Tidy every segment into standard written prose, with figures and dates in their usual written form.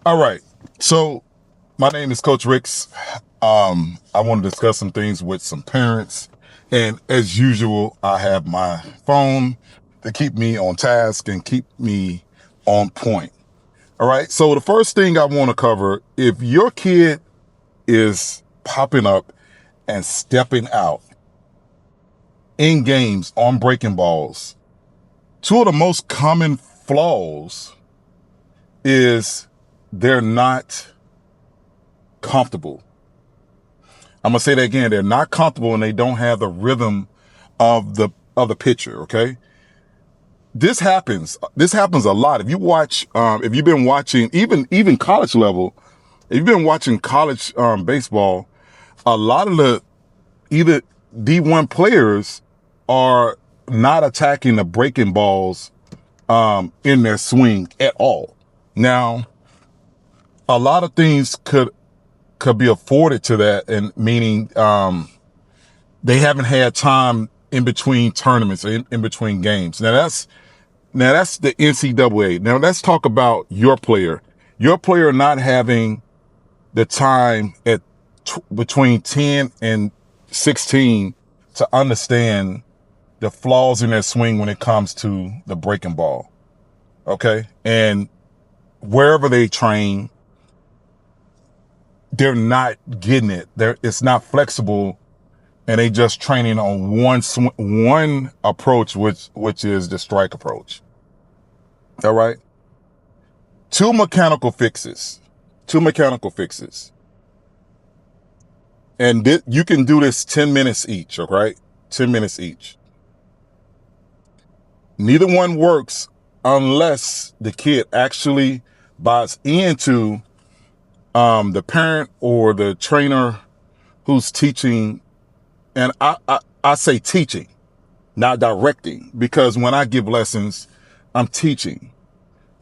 All right. So my name is Coach Ricks. I want to discuss some things with some parents. And as usual, I have my phone to keep me on task and keep me on point. All right. So the first thing I want to cover, if your kid is popping up and stepping out in games on breaking balls, two of the most common flaws is they're not comfortable. I'm gonna say that again. They're not comfortable and they don't have the rhythm of the pitcher. Okay. This happens. This happens a lot. If you watch, if you've been watching even college level, if you've been watching college baseball, a lot of the either D1 players are not attacking the breaking balls in their swing at all. Now, a lot of things could be afforded to that, and meaning they haven't had time in between tournaments, in between games. Now that's the NCAA. Now let's talk about your player. Your player not having the time at between 10 and 16 to understand the flaws in their swing when it comes to the breaking ball. Okay. And wherever they train, they're not getting it. It's not flexible, and they just training on one approach, which is the strike approach. All right. Two mechanical fixes. Two mechanical fixes. And you can do this 10 minutes each, all right? 10 minutes each. Neither one works unless the kid actually buys into the parent or the trainer who's teaching. And I say teaching, not directing, because when I give lessons, I'm teaching,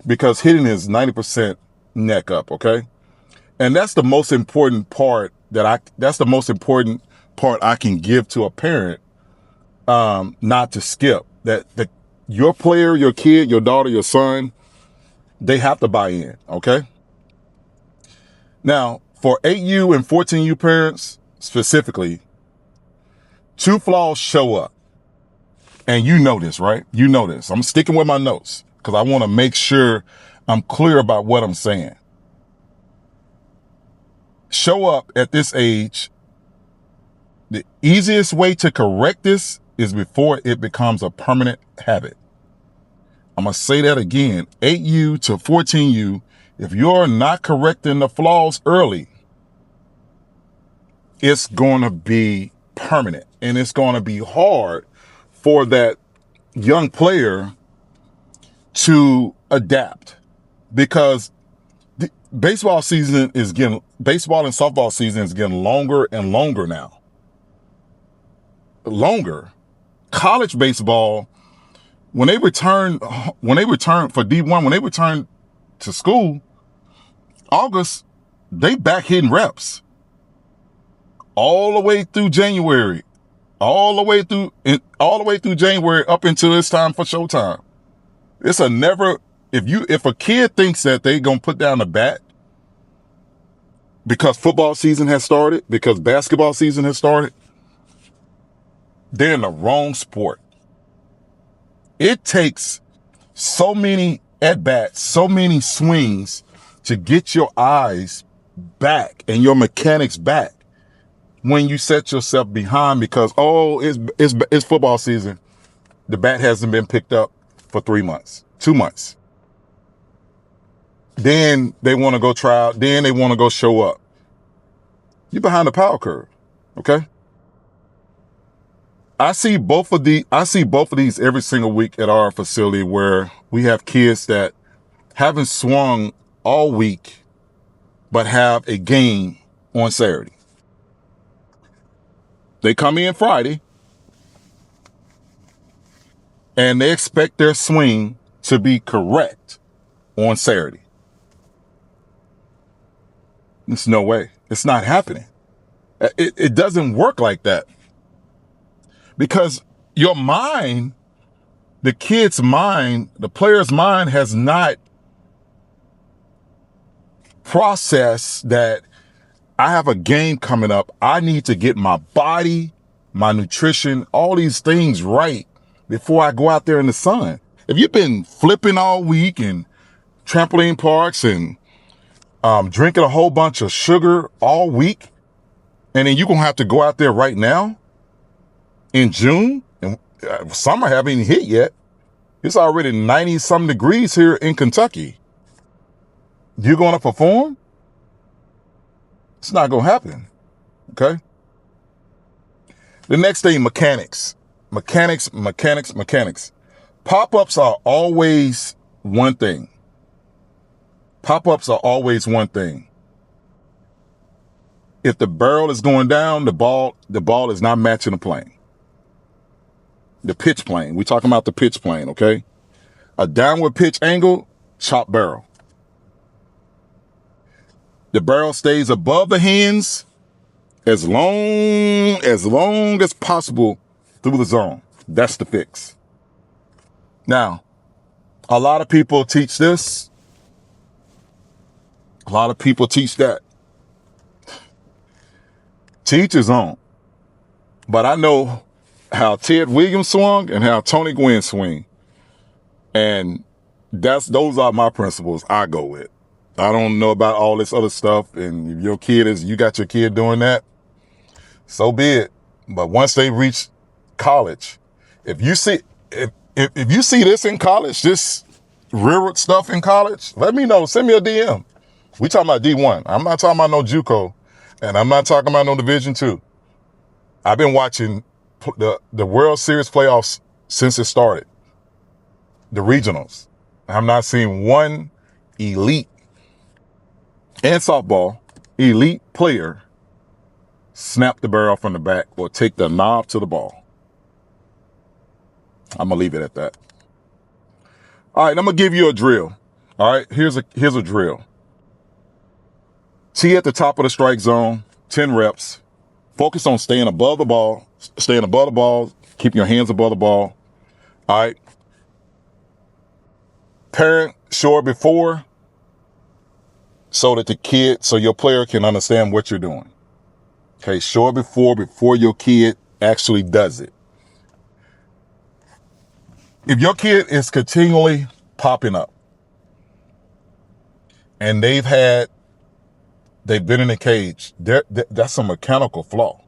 because hitting is 90% neck up, okay? And that's the most important part that's the most important part I can give to a parent, not to skip. That your player, your kid, your daughter, your son, they have to buy in, okay? Now, for 8U and 14U parents specifically, two flaws show up. And you know this, right? You know this. I'm sticking with my notes because I want to make sure I'm clear about what I'm saying. Show up at this age. The easiest way to correct this is before it becomes a permanent habit. I'm going to say that again. 8U to 14U, if you're not correcting the flaws early, it's going to be permanent, and it's going to be hard for that young player to adapt, because baseball and softball season is getting longer and longer now. Longer. College baseball, when they return for D1, when they return to school, August, they back hitting reps all the way through January, all the way through January up until it's time for showtime. It's a never, if a kid thinks that they gonna put down the bat because football season has started, because basketball season has started, they're in the wrong sport. It takes so many at-bats, so many swings to get your eyes back and your mechanics back when you set yourself behind because, it's football season. The bat hasn't been picked up for 3 months, 2 months. Then they want to go try out. Then they want to go show up. You're behind the power curve. Okay. I see both of these every single week at our facility, where we have kids that haven't swung all week, but have a game on Saturday. They come in Friday and they expect their swing to be correct on Saturday. There's no way. It's not happening. It doesn't work like that, because your mind, the kid's mind, the player's mind has not process that I have a game coming up. I need to get my body, my nutrition, all these things right before I go out there in the sun. If you've been flipping all week and trampoline parks and drinking a whole bunch of sugar all week, and then you're going to have to go out there right now in June, and summer haven't even hit yet. It's already 90 some degrees here in Kentucky. You're going to perform? It's not going to happen. Okay. The next thing, mechanics. Pop-ups are always one thing. Pop-ups are always one thing. If the barrel is going down, the ball is not matching the plane. The pitch plane. We're talking about the pitch plane, okay? A downward pitch angle, chop barrel. The barrel stays above the hands as long as possible through the zone. That's the fix. Now, a lot of people teach this. A lot of people teach that. Teach his own. But I know how Ted Williams swung and how Tony Gwynn swing. And those are my principles I go with. I don't know about all this other stuff. And if you got your kid doing that, so be it. But once they reach college, if you see this in college, this rearward stuff in college, let me know. Send me a DM. We talking about D1. I'm not talking about no JUCO, and I'm not talking about no Division II. I've been watching the World Series playoffs since it started. The regionals. I'm not seeing one elite and softball elite player snap the barrel from the back or take the knob to the ball. I'm gonna leave it at that. All right, I'm gonna give you a drill. All right, here's a drill. Tee at the top of the strike zone, 10 reps. Focus on staying above the ball. Keep your hands above the ball. All right. Parent shore before so your player can understand what you're doing. Okay, shore before your kid actually does it. If your kid is continually popping up and they've been in a cage, that's a mechanical flaw.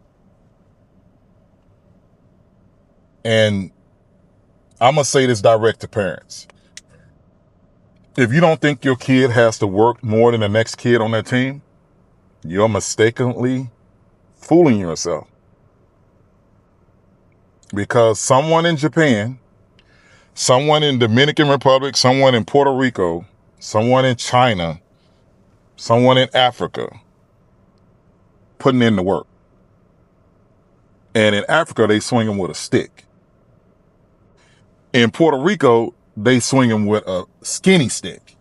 And I'm going to say this direct to parents. If you don't think your kid has to work more than the next kid on that team, you're mistakenly fooling yourself. Because someone in Japan, someone in Dominican Republic, someone in Puerto Rico, someone in China, someone in Africa, putting in the work. And in Africa, they swing them with a stick. In Puerto Rico, they swing them with a skinny stick.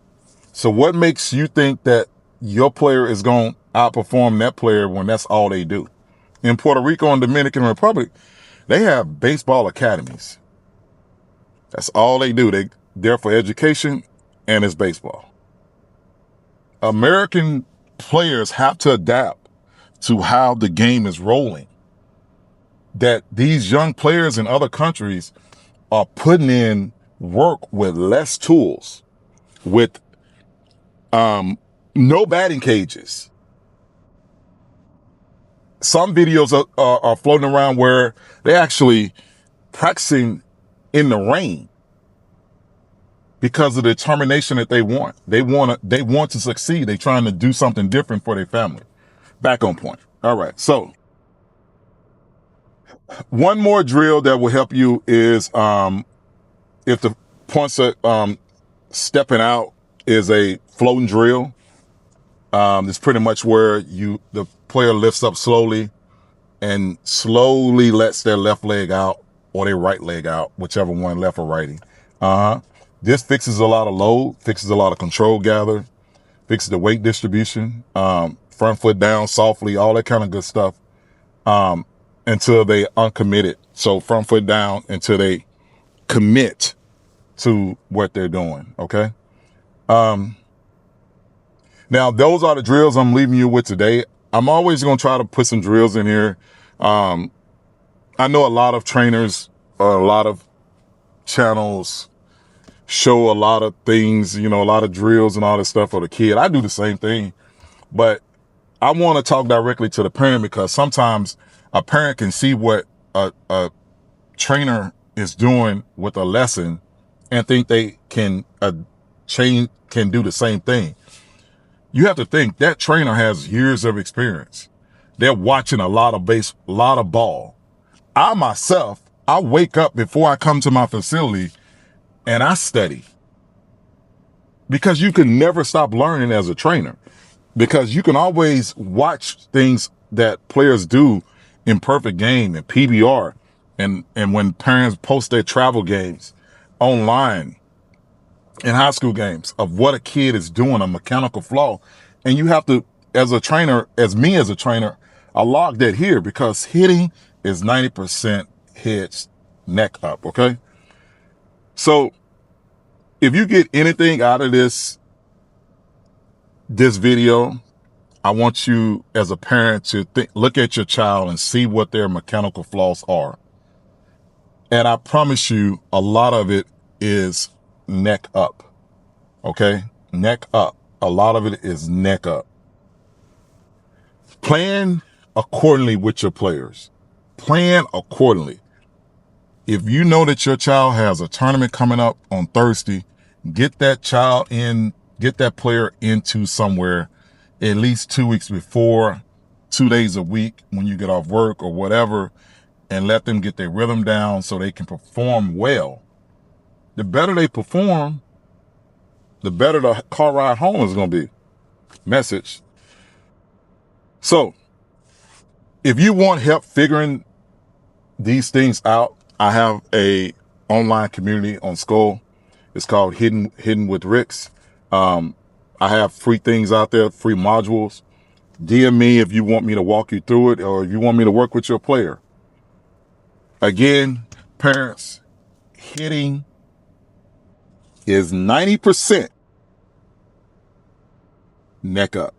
So what makes you think that your player is going to outperform that player when that's all they do? In Puerto Rico and Dominican Republic, they have baseball academies. That's all they do. They're there for education, and it's baseball. American players have to adapt to how the game is rolling. That these young players in other countries are putting in work with less tools, with no batting cages. Some videos are floating around where they're actually practicing in the rain because of the determination that they want. They want to succeed. They're trying to do something different for their family. Back on point. All right. So one more drill that will help you is if the points are stepping out is a floating drill. It's pretty much where the player lifts up slowly and slowly lets their left leg out or their right leg out, whichever one, left or righty. This fixes a lot of load, fixes a lot of control gather, fixes the weight distribution, front foot down softly, all that kind of good stuff, until they uncommitted. So front foot down until they commit to what they're doing. Okay. Now, those are the drills I'm leaving you with today. I'm always going to try to put some drills in here. I know a lot of trainers or a lot of channels show a lot of things, a lot of drills and all this stuff for the kid. I do the same thing, but I want to talk directly to the parent, because sometimes a parent can see what a trainer is doing with a lesson and think they can do the same thing. You have to think that trainer has years of experience. They're watching a lot of ball. I myself, I wake up before I come to my facility and I study, because you can never stop learning as a trainer, because you can always watch things that players do in perfect game and PBR, and when parents post their travel games online in high school games of what a kid is doing, a mechanical flaw. And you have to, as a trainer, as a trainer, I log that here, because hitting is 90% heads, neck up. Okay. So if you get anything out of this video, I want you as a parent to look at your child and see what their mechanical flaws are. And I promise you, a lot of it is neck up. Okay. Neck up. A lot of it is neck up. Plan accordingly with your players. Plan accordingly. If you know that your child has a tournament coming up on Thursday, get that player into somewhere at least 2 weeks before, 2 days a week when you get off work or whatever, and let them get their rhythm down so they can perform well. The better they perform, the better the car ride home is going to be. Message. So if you want help figuring these things out, I have a online community on Skull. It's called Hidden with Ricks. I have free things out there, free modules. DM me if you want me to walk you through it, or if you want me to work with your player. Again, parents, hitting is 90% neck up.